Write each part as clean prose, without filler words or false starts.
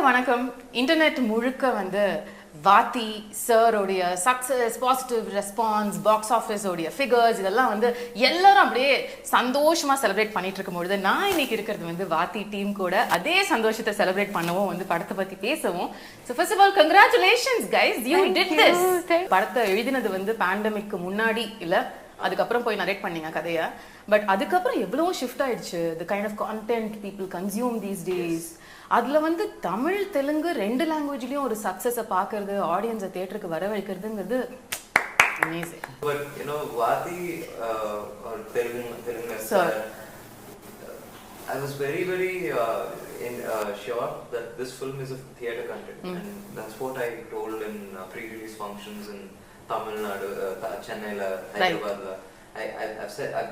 வணக்கம். இன்டர்நெட் முழுக்க வந்து வாத்தி சாரோடைய சக்ஸஸ், பாசிட்டிவ் ரெஸ்பான்ஸ், பாக்ஸ் ஆஃபீஸோடைய ஃபிகர்ஸ் இதெல்லாம் வந்து எல்லாரும் அப்படியே சந்தோஷமாக செலிப்ரேட் பண்ணிட்டு இருக்கும்பொழுது நான் இன்னைக்கு இருக்கிறது வந்து வாத்தி டீம் கூட அதே சந்தோஷத்தை செலிப்ரேட் பண்ணவும் வந்து படத்தை பற்றி பேசவும். So first of all congratulations guys, you did this. படத்தை எழுதினது வந்து பேண்டமிக்கு முன்னாடி இல்லை, அதுக்கப்புறம் போய் நரேட் பண்ணீங்க கதையை. பட் அதுக்கப்புறம் எவ்வளோ ஷிஃப்ட் ஆயிடுச்சு the kind of content people consume these days. அதில் வந்து தமிழ் தெலுங்கு ரெண்டு லாங்குவேஜ்லேயும் ஒரு சக்ஸஸை பார்க்கறது, ஆடியன்ஸை தியேட்டருக்கு வர வைக்கிறதுங்கிறது amazing. But you know, Vaathi or Telugu Sir. I was very sure that this film is a theatre content, and that's what I told in pre-release functions in Tamil Nadu, Chennai, Hyderabad. I've said, I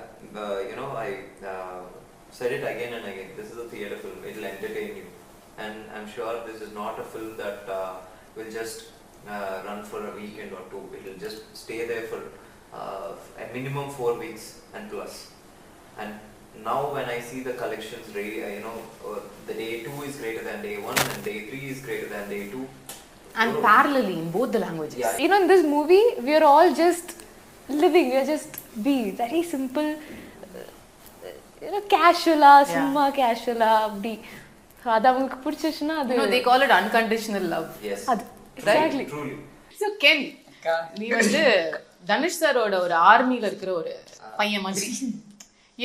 said it again and again. This is a theatre film. It will entertain you, and I'm sure this is not a film that will just run for a weekend or two. It will just stay there for a minimum 4 weeks and plus. And now when I see the collections, the day 2 is greater than day 1 and day 3 is greater than day 2. And parallelly in both the languages. Yeah. You know, in this movie, we are all just living. We are just very simple. Casual, summa casual, abdi. அது அவங்களுக்கு பிடிச்சிச்சுன்னா அது they call it unconditional love. Yes. அது exactly. Truly. So Ken, நீ வந்து தனுஷ் சாரோட ஒரு ஆர்மியில இருக்கிற ஒரு பையன் மாதிரி.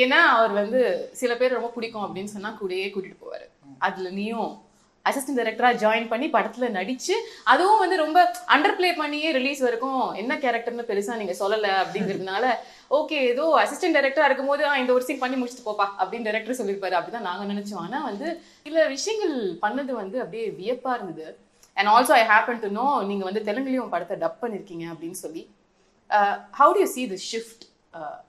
ஏன்னா அவர் வந்து சில பேர் ரொம்ப பிடிக்கும் அப்படின்னு சொன்னா கூடயே கூட்டிட்டு போவாரு. அதுல நீயும் அசிஸ்டன்ட் டைரக்டரா ஜாயின் பண்ணி படத்துல நடிச்சு அதுவும் வந்து ரொம்ப அண்டர் பிளே பண்ணியே ரிலீஸ் வரைக்கும் என்ன கேரக்டர்னு பெருசா நீங்க சொல்லல அப்படிங்கிறதுனால ஓகே ஏதோ அசிஸ்டன்ட் டைரக்டரா இருக்கும்போது இந்த ஒரு சீன் பண்ணி முடிச்சுட்டு போப்பா அப்படின்னு டைரக்டர் சொல்லியிருப்பாரு. அப்படிதான் நாங்க நினைச்சோம். ஆனா வந்து சில விஷயங்கள் பண்ணது வந்து அப்படியே வியப்பா இருந்தது. And also I happen to know நீங்க வந்து தெலுங்குலயும் படத்தை டப் பண்ணிருக்கீங்க அப்படின்னு சொல்லி. How do you see this shift?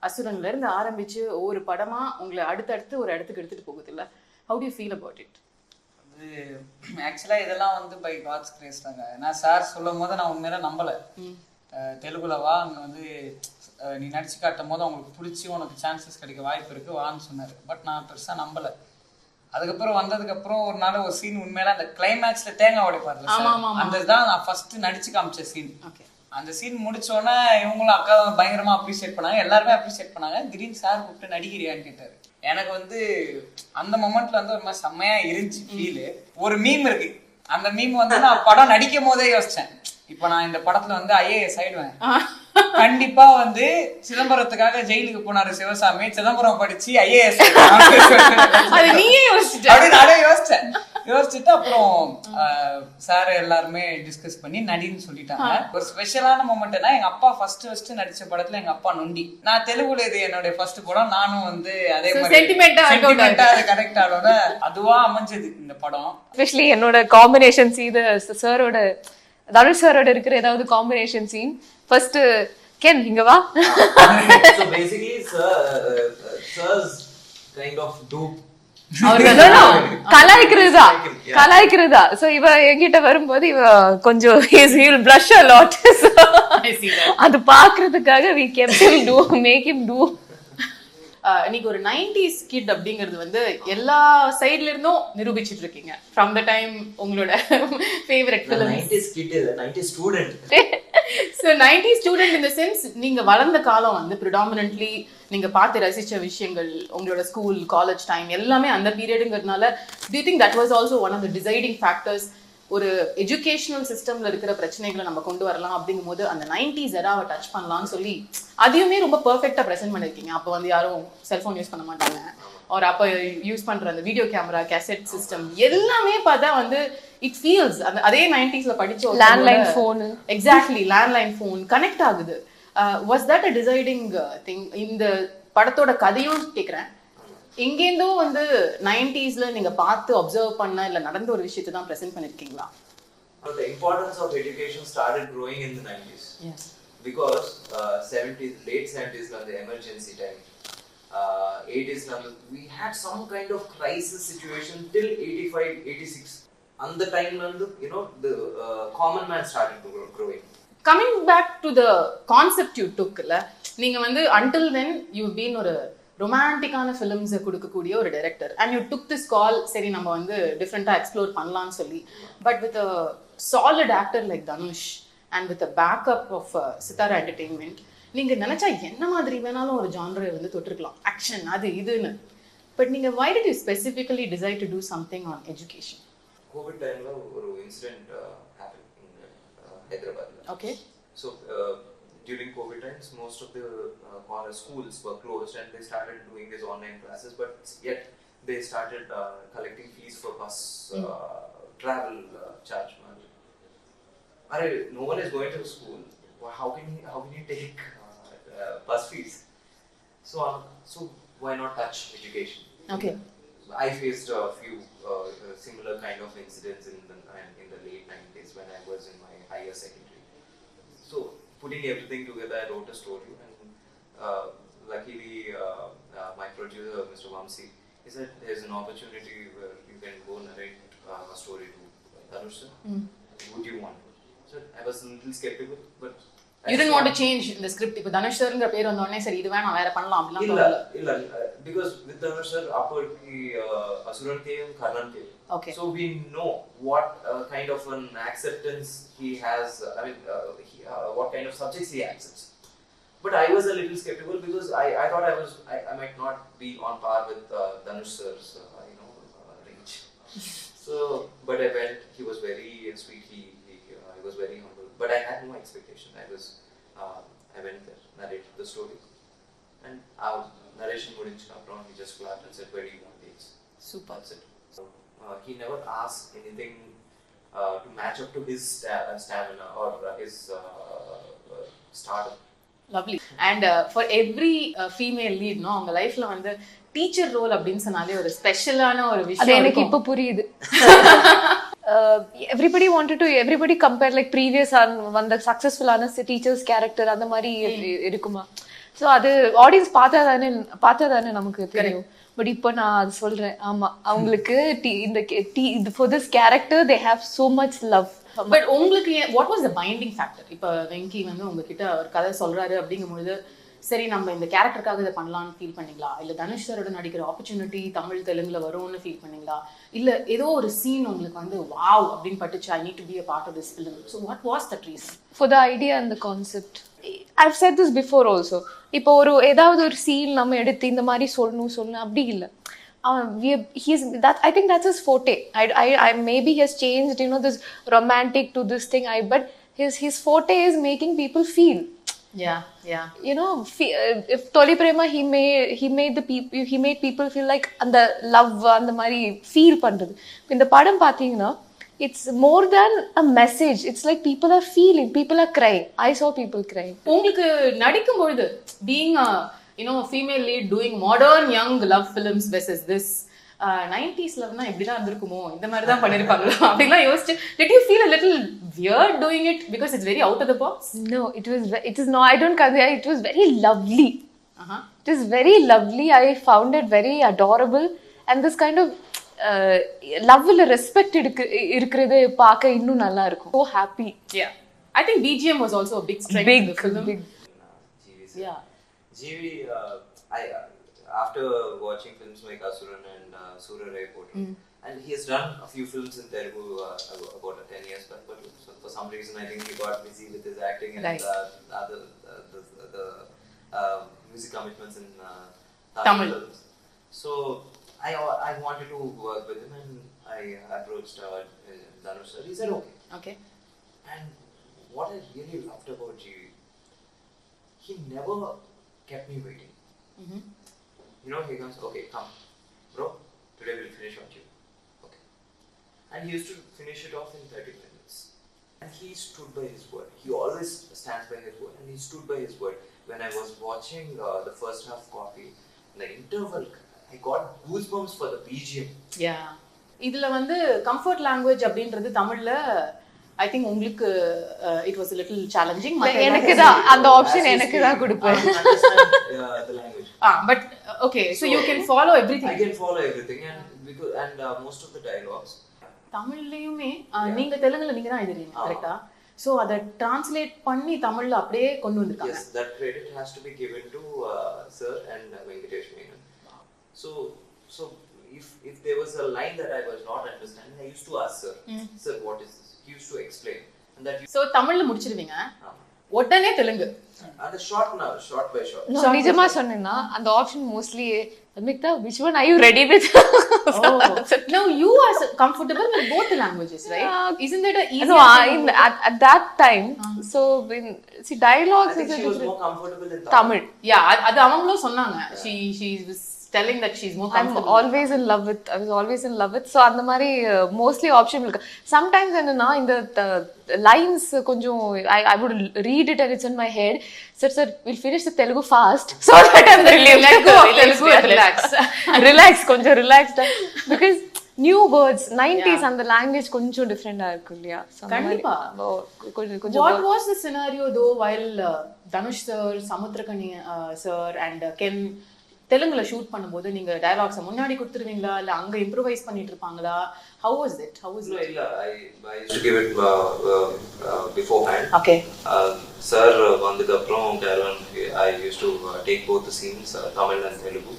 அசுரன்ல இருந்து ஆரம்பிச்சு ஒவ்வொரு படமா உங்களை அடுத்தடுத்து ஒரு இடத்துக்கு எடுத்துட்டு போகுது இல்ல? How do you feel about it? ஆக்சுவலாக இதெல்லாம் வந்து பை காட்ஸ் கிரேஸ் தாங்க. நான் சார் சொல்லும் போது நான் உண்மையில நம்பலை. தெலுங்குலவா அங்கே வந்து நீ நடிச்சு காட்டும் போது அவங்களுக்கு பிடிச்சி உனக்கு சான்சஸ் கிடைக்க வாய்ப்பு இருக்கு வான்னு சொன்னார். பட் நான் பெருசாக நம்பலை. அதுக்கப்புறம் வந்ததுக்கப்புறம் ஒரு நாள் ஒரு சீன் உண்மையில அந்த கிளைமேக்ஸ்ல தேங்காய் உடைப்பாரு, அந்த தான் நான் ஃபர்ஸ்ட் நடிச்சு காமிச்ச சீன். அந்த சீன் முடிச்சோன்னே இவங்களும் அக்கா பயங்கரமா அப்ரிசியேட் பண்ணாங்க, எல்லாருமே அப்ரிசியேட் பண்ணாங்க. திடீர்னு சார் கூப்பிட்டு நடிக்கிறியான்னு கேட்டாரு. எனக்கு வந்து அந்த மொமெண்ட்ல வந்து ஒரு மாதிரி செம்மையா இருந்துச்சு ஃபீல். ஒரு மீம் இருக்கு, அந்த மீம் வந்து நான் படம் நடிக்கும் போதே யோசிச்சேன். இப்ப நான் இந்த படத்துல வந்து ஐஏஎஸ் ஆயிடுவேன் கண்டிப்பா. வந்து சிதம்பரத்துக்காக ஜெயிலுக்கு போனாரு சிவசாமி, சிதம்பரம் படிச்சு ஐஏஎஸ் அப்படின்னு நானே யோசிச்சேன். யோசிச்சுட்டு அப்புறம் சார் எல்லாருமே டிஸ்கஸ் பண்ணி நடின்னு சொல்லிட்டாங்க. ஒரு ஸ்பெஷலான மொமெண்ட்னா எங்க அப்பா ஃபர்ஸ்ட் நடிச்ச படத்துல எங்க அப்பா நொண்டி. நான் தெலுங்குல இது என்னுடைய ஃபர்ஸ்ட் படம். நானும் வந்து அதே மாதிரி சென்டிமெண்டா அது கனெக்ட் ஆனோட அதுவா அமைஞ்சது இந்த படம். எஸ்பெஷலி என்னோட காம்பினேஷன் சீன் சாரோட தனுஷ் சாரோட இருக்கிற ஏதாவது காம்பினேஷன் சீன். ஃபர்ஸ்ட் கென் இங்க வா. So basically sir's kind of dupe. கலாய்க்கிறதா. சோ இவ என்கிட்ட வரும்போது இவ கொஞ்சம் blush a lot. அது பாக்குறதுக்காக we kept him do, make him do. நீங்க ஒரு 90s கிட் அப்படிங்கிறது வந்து எல்லா சைடுல இருந்தும் நிரூபிச்சிட்டு இருக்கீங்க. ஃப்ரம் த டைம் உங்களோட ஃபேவரட் ஃபிலிம் 90s கிட் இல்ல 90s student. So 90s student in the sense நீங்க வளர்ந்த காலம் வந்து predominantly நீங்க பார்த்து ரசிச்ச விஷயங்கள் உங்களோட ஸ்கூல் காலேஜ் டைம் எல்லாமே அந்த பீரியடுங்கிறதுனால do you think that was also one of the deciding factors? ஒரு எஜுகேஷனல் சிஸ்டம்ல இருக்கிற பிரச்சனைகளை நம்ம கொண்டு வரலாம் அப்படிங்கும்போது அந்த 90s எராவை டச் பண்ணலாம்னு சொல்லி அதையுமே ரொம்ப பெர்ஃபெக்டா ப்ரெசென்ட் பண்ணிருக்கீங்க. அப்போ வந்து யாரும் செல்போன் யூஸ் பண்ண மாட்டாங்க, ஒரு அப்போ யூஸ் பண்ற அந்த வீடியோ கேமரா, கேசட் சிஸ்டம் எல்லாமே பார்த்தா வந்து இட் ஃபீல்ஸ் அதே 90sல படிச்ச landline phone. Exactly, landline phone connect ஆகுது. Was that a deciding thing? இந்த படத்தோட கதையும் கேட்குறேன். எங்கேருந்தோ வந்து 90sல நீங்க பார்த்து அப்சர்வ் பண்ண இல்ல நடந்த ஒரு விஷயத்தை தான் பிரசன்ட் பண்ணிருக்கீங்களா? The importance of education started growing in the 90s. Yes. Because 70s, late 70s la the emergency time, 80s la we had some kind of crisis situation till 85, 86. And the time la the common man started growing. Coming back to the concept you took, நீங்க வந்து until then you've been ஒரு ரொமான்டிக்கான ஃபிலிம்ஸை கொடுக்கக்கூடிய ஒரு director. And you took this call, சரி நம்ம வந்து டிஃப்ரெண்ட்டாக எக்ஸ்ப்ளோர் பண்ணலான்னு சொல்லி. But with a solid actor like Dhanush and with a backup of Sithara entertainment, நீங்கள் நினச்சா என்ன மாதிரி வேணாலும் ஒரு ஜான்ரை வந்து தொட்டிருக்கலாம், ஆக்ஷன் அது இதுன்னு. பட் நீங்கள் why did you specifically decide to do something on education? COVID time ஒரு incident happened in Hyderabad. Okay. So during COVID times, most of the schools were closed and they started doing these online classes, but yet they started collecting fees for bus travel charge. No one is going to school. How can you take bus fees? So why not touch education? Okay. I faced a few similar kind of incidents in the late 90s when I was in my higher secondary. So putting everything together, I wrote a story, and luckily my producer, Mr. Vamsi, he said there's an opportunity where you can go narrate a story to Dhanush sir. Would you want? So I was a little skeptical, but you didn't want to change the script. இப்போ தனுஷ் சார்ங்கற பேர் வந்த உடனே சரி இது வேணாம் வேற பண்ணலாம் அப்படிலாம் தோணல. இல்ல because with Dhanush sir அப்போக்கு அசுரன் தேயும் கர்ணன் தேயும். Okay. So we know what kind of an acceptance he has. I mean, what kind of subjects he accepts. But I was a little skeptical because I thought I might not be on par with Dhanush sir's range. So, but I went. He was very sweet. He was very humble. But I had no expectation. I went there, narrated the story, and our narration mudinchu aprom he just clapped and said, "Where do you want these?" Super. That's it. So he never asked anything to match up to his stamina or his stardom. Lovely. And for every female lead, no, அவங்க லைஃப்ல வந்து teacher role அப்படின்னு சொன்னாலே ஒரு ஸ்பெஷலான ஒரு விஷயம். அது எனக்கு இப்ப புரியுது. everybody compare like previous வந்த சக்சஸ்ஃபுல்லான டீச்சர்ஸ் கேரக்டர் அந்த மாதிரி இருக்குமா? ஸோ அது ஆடியன்ஸ் பார்த்தாதானே நமக்கு தெரியும். பட் இப்போ நான் அது சொல்றேன், ஆமா அவங்களுக்கு இந்த for this character they have so much love. But உங்களுக்கு what was the binding factor? இப்போ வெங்கி வந்து உங்ககிட்ட ஒரு கதை சொல்றாரு அப்படிங்கும்போது சரி நம்ம இந்த கேரக்டருக்காக இதை பண்ணலாம்னு ஃபீல் பண்ணீங்களா, இல்லை தனுஷ் சாரோட நடிக்கிற ஆப்பர்ச்சுனிட்டி தமிழ் தெலுங்குல வரும்னு ஃபீல் பண்ணீங்களா, இல்லை ஏதோ ஒரு சீன் உங்களுக்கு வந்து வாவ் அப்படின்னு பட்டுச்சு, I need to be a part of this film? So what was that reason? For the idea and the concept. I've said this before also. இப்போ ஏதாவது ஒரு சீன் நம்ம எடுத்து இந்த மாதிரி சொல்லணும் அப்படி இல்லை. I think that's his forte. I maybe he has changed, this romantic to this thing. But his forte is making people feel. Yeah. If Toli Prema, he made people feel like and the love and the mari feel பண்றது. இந்த படம் பாத்தீங்கன்னா it's more than a message. It's like people are feeling, people are crying. I saw people crying. உங்களுக்கு நடிக்கும் பொழுது being a female lead doing modern young love films versus this 90s லவ்னா எப்படிதான் இருந்திருக்குமோ, இந்த மாதிரி தான் பண்ணிருப்பாங்களோ அப்படிலாம் யோசிச்சு did you feel a little weird doing it because it's very out of the box? No, it is no, I don't consider it was very lovely. It is very lovely. I found it very adorable, and this kind of love and respect இருக்கிறது பார்க்க இன்னும் நல்லா இருக்கும். So happy. Yeah, I think BGM was also a big strength of the film. Yeah, GV after watching films like Asuran and Surarai Potru, and he has done a few films in Telugu about 10 years back, but for some reason I think he got busy with his acting and the music commitments in Tamil films. So I wanted to work with him, and I approached Dhanush sir. He said okay. And what I really loved about GV, he never kept me waiting. He comes, okay, come, bro, today we'll finish on you. Okay. And he used to finish it off in 30 minutes. And he stood by his word. He always stands by his word, and he stood by his word. When I was watching the first half copy, the interval, I got goosebumps for the BGM. Yeah. இதுல வந்து comfort language அப்படின்றது தமிழ்ல I think உங்களுக்கு it was a little challenging. எனக்கு தான் அந்த option எனக்கு தான் கொடுப்பேன். The language. But okay, so you can follow everything. I can follow everything, and most of the dialogues. தமிழ்லயுமே நீங்க தெலுங்குல நீங்க தான் எழுதுறீங்க கரெக்ட்டா? So அத டிரான்ஸ்லேட் பண்ணி தமிழ்ல அப்படியே கொண்டு வந்திருக்காங்க. Yes, that credit has to be given to sir and Venkatesh Menon. So if there was a line that I was not understanding, I used to ask sir, sir, what is this? He used to explain. And that So தமிழ்ல முடிச்சிடுவீங்க, உடனே Telugu. And short by short. No, நிஜமா சொன்னேன்னா அந்த option mostly Samyuktha, which one are you ready with? Oh, now you are comfortable with both the languages, right? Yeah. Isn't that a easier No, thing? at that time, so when see dialogues I think is she a was different. more comfortable in Tamil. Yeah, அது அவங்களும் சொன்னாங்க. She was telling that she's more I'm comfortable. always in love with. I was always in love with. So அந்த மாதிரி mostly option இருக்கு. Sometimes என்னன்னா இந்த lines கொஞ்சம் I would read it and it's in my head. Sir, we'll finish the Telugu fast so that I'm relieved. Let go of Telugu and relax. Relax, கொஞ்சம் relaxed because new words 90s and the language கொஞ்சம் different இருக்கும் இல்லையா? கண்டிப்பா. கொஞ்சம் What was the scenario though while Dhanush sir, Samuktha sir and Ken தெலுங்குல shoot பண்ணும்போது நீங்க dialogues முன்னாடி கொடுத்துருவீங்களா இல்ல அங்க இம்ப்ரோவைஸ் பண்ணிட்டு இருப்பாங்களா? How was it? No, I used to give it beforehand. Okay. Sir vandukku aprom Karunan, I used to take both the scenes, Tamil and Telugu,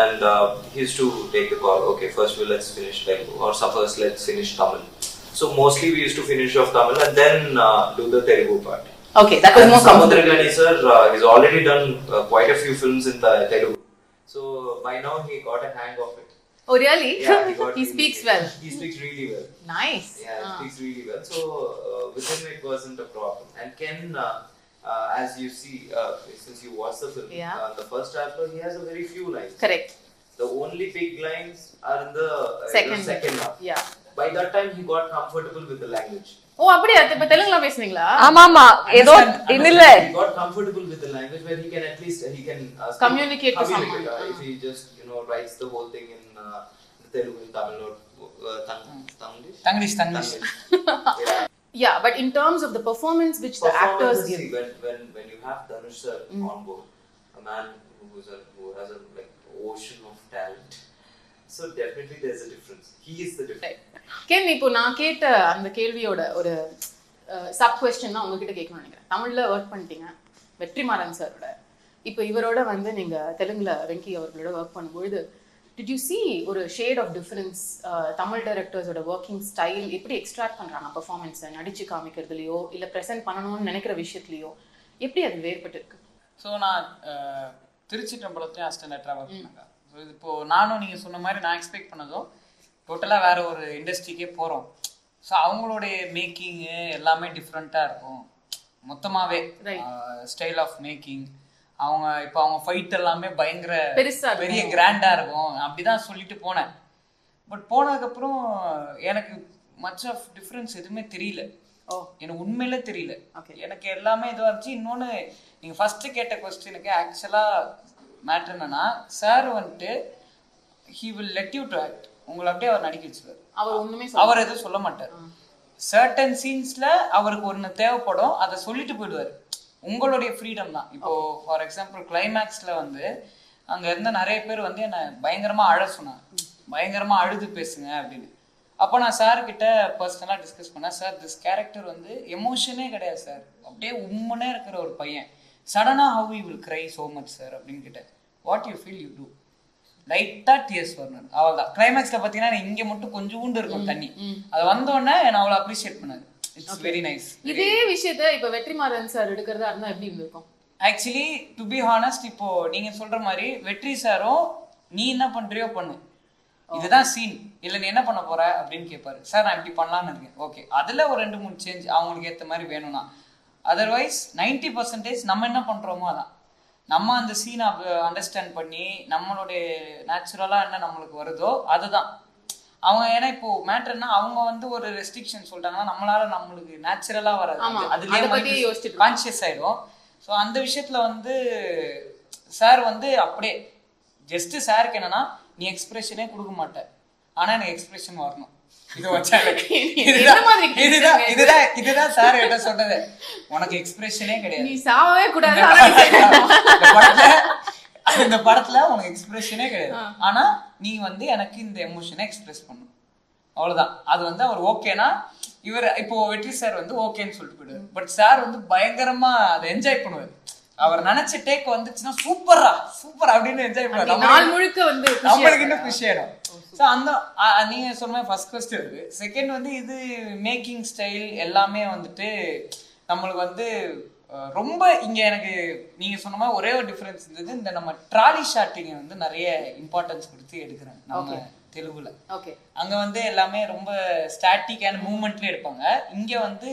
and he used to take the call. Okay, first let's finish Telugu, or first let's finish Tamil. So mostly we used to finish off Tamil and then do the Telugu part. Okay, that was more comfortable. Sir, he's already done quite a few films in the Telugu. So by now he got a hang of it. Oh really? Yeah, he speaks well. He speaks really well. Nice. Yeah, he speaks really well. So with him it wasn't a problem. And Ken, as you see, since you watched the film, the first chapter he has a very few lines. Correct. The only big lines are in the second half. Yeah. By that time he got comfortable with the language. ஓ அப்படியே இப்ப தெலுங்குல பேசுவீங்களா? ஆமா ஆமா ஏதோ இல்ல He got comfortable with the language where he can at least communicate to someone. If he just writes the whole thing in Telugu, in Tamil, or Tanglish. Yeah, but in terms of the performance which the actors give, when you have Dhanush sir on board, a man who has a like ocean of talent, so definitely there's a difference. He is the difference. Can இப்போ நான் கேட்ட அந்த கேள்வியோட ஒரு sub question தான் உங்ககிட்ட கேட்கணும்னு நினைக்கிறேன். தமிழ்ல ஒர்க் பண்ணிட்டீங்க வெற்றிமாறன் சாரோட, இப்போ இவரோட வந்து நீங்க தெலுங்குல வெங்கி அவர்களோட ஒர்க் பண்ணும்போது did you see ஒரு ஷேட் ஆஃப் டிஃபரன்ஸ்? தமிழ் டைரக்டர்ஸோட ஒர்க்கிங் ஸ்டைல் எப்படி எக்ஸ்ட்ராக்ட் பண்றாங்க பெர்ஃபார்மன்ஸை நடிச்சு காமிக்கிறதுலையோ இல்லை ப்ரெசென்ட் பண்ணணும்னு நினைக்கிற விஷயத்துலையோ எப்படி அது வேறுபட்டு இருக்கு? ஸோ நான் திருச்சி டெம்பளத்துலேயும் அசிஸ்டன்ட் ஒர்க் பண்ணேங்க. ஸோ இது இப்போது நானும் நீங்கள் சொன்ன மாதிரி நான் எக்ஸ்பெக்ட் பண்ணதும் டோட்டலாக வேறு ஒரு இண்டஸ்ட்ரிக்கே போகிறோம். ஸோ அவங்களுடைய மேக்கிங்கு எல்லாமே டிஃப்ரெண்ட்டாக இருக்கும் மொத்தமாகவே. ஸ்டைல் ஆஃப் மேக்கிங் அவங்க ஃபைட் எல்லாமே பயங்கர பெரிய கிராண்டாக இருக்கும். அப்படிதான் சொல்லிட்டு போனேன். பட் போனதுக்கப்புறம் எனக்கு மச் ஆஃப் டிஃப்ரென்ஸ் எதுவுமே தெரியல. எனக்கு உண்மையிலே தெரியல. எனக்கு எல்லாமே இதுவாக இருந்துச்சு. இன்னொன்று நீங்கள் ஃபஸ்ட்டு கேட்ட கொஸ்டினுக்கு ஆக்சுவலாக மேட்ரு என்னன்னா, சார் வந்துட்டு he will let you to act. உங்களை அப்படியே அவர் நடிக்க வச்சுருவார். அவர் எதுவும் சொல்ல மாட்டார். சர்டன் சீன்ஸ்ல அவருக்கு ஒன்று தேவைப்படும், அதை சொல்லிட்டு போயிடுவார். உங்களுடைய ஃப்ரீடம் தான். இப்போ ஃபார் எக்ஸாம்பிள் கிளைமேக்ஸ்ல வந்து அங்க இருந்த நிறைய பேர் வந்து என்ன பயங்கரமா அழ சொன்னாங்க, பயங்கரமா அழுது பேசுங்க அப்படின்னு. அப்போ நான் சார்கிட்ட பர்சனலாக டிஸ்கஸ் பண்ணேன். சார் திஸ் கேரக்டர் வந்து எமோஷனே கிடையாது சார், அப்படியே உண்மையே இருக்கிற ஒரு பையன். சடனாக how you will cry so much sir அப்படின்னு கிட்ட. What you feel you do? லைட்டாக டிஎஸ் வரணும், அவ்வளோதான். கிளைமேக்ஸில் பார்த்தீங்கன்னா இங்கே மட்டும் கொஞ்சோண்டு இருக்கும் தண்ணி, அது வந்தோடனே நான் அவ்வளோ அப்ரிஷியேட் பண்ணாது. It's very nice. இதே விஷயத்த இப்போ வெற்றிமாறன் சார் எடுக்கிறதா இருந்தால் எப்படி இருந்திருக்கும்? ஆக்சுவலி டு பி ஹானஸ்ட், இப்போ நீங்கள் சொல்கிற மாதிரி வெற்றி சாரும் நீ என்ன பண்ணுறியோ பண்ணு, இதுதான் சீன், இல்லை நீ என்ன பண்ண போற அப்படின்னு கேட்பாரு. சார் நான் இப்படி பண்ணலான்னு இருக்கேன். ஓகே, அதில் ஒரு 2-3 சேஞ்ச் அவங்களுக்கு ஏற்ற மாதிரி வேணும்னா. அதர்வைஸ் 90% நம்ம என்ன பண்ணுறோமோ அதான். நம்ம அந்த சீனை அண்டர்ஸ்டாண்ட் பண்ணி நம்மளுடைய நேச்சுரலாக என்ன நம்மளுக்கு வருதோ அதுதான் அவங்க. ஏன்னா இப்போ மேட்டர்னா அவங்க வந்து ஒரு ரெஸ்ட்ரிக்ஷன் சொல்லிட்டாங்கன்னா நம்மளுக்கு நேச்சுரலாக வராது, அதுலேயே கான்சியஸ் ஆகிடும். ஸோ அந்த விஷயத்தில் வந்து சார் வந்து அப்படியே ஜஸ்ட் சாருக்கு என்னன்னா, நீ எக்ஸ்பிரஷனே கொடுக்க மாட்டேன், ஆனால் எனக்கு எக்ஸ்பிரஷன் வரணும். இது வச்சா இதுதான் சார் என்ன சொன்னது, உனக்கு எக்ஸ்பிரஷனே கிடையாது, நீ சாவே கூடாது இந்த படத்துல உனக்கு எக்ஸ்பிரஷனே கிடையாது, ஆனா நீ வந்து எனக்கு இந்த எமோஷனை எக்ஸ்பிரஸ் பண்ணும், அவ்வளவுதான். அது வந்து அவர் ஓகேனா, இவர் இப்போ வெற்றி சார் வந்து ஓகேன்னு சொல்லிட்டு போயிடுவார். பட் சார் வந்து பயங்கரமா அதை என்ஜாய் பண்ணுவார். அவர் நினைச்ச டேக் வந்துச்சுன்னா சூப்பரா அப்படின்னு என்ஜாய் பண்ணுவாங்க. நாள் முழுக்க வந்து நம்மளுக்கு இன்னும் குஷி ஆயிடும். ஸோ அந்த நீங்க சொன்ன ஃபர்ஸ்ட் கொஸ்டின் இருக்கு. செகண்ட் வந்து இது மேக்கிங் ஸ்டைல் எல்லாமே வந்துட்டு நம்மளுக்கு வந்து ரொம்ப இங்க எனக்கு நீங்க சொன்ன மாதிரி ஒரே ஒரு டிஃபரன்ஸ் இருந்தது, இந்த நம்ம ட்ராலி ஷாட்டிங் வந்து நிறைய இம்பார்ட்டன்ஸ் கொடுத்து எடுக்கிறேன் நம்ம தெலுங்குல. அங்க வந்து எல்லாமே ரொம்ப ஸ்டாட்டிக் அண்ட் மூவ்மெண்ட்ல எடுப்பாங்க. இங்க வந்து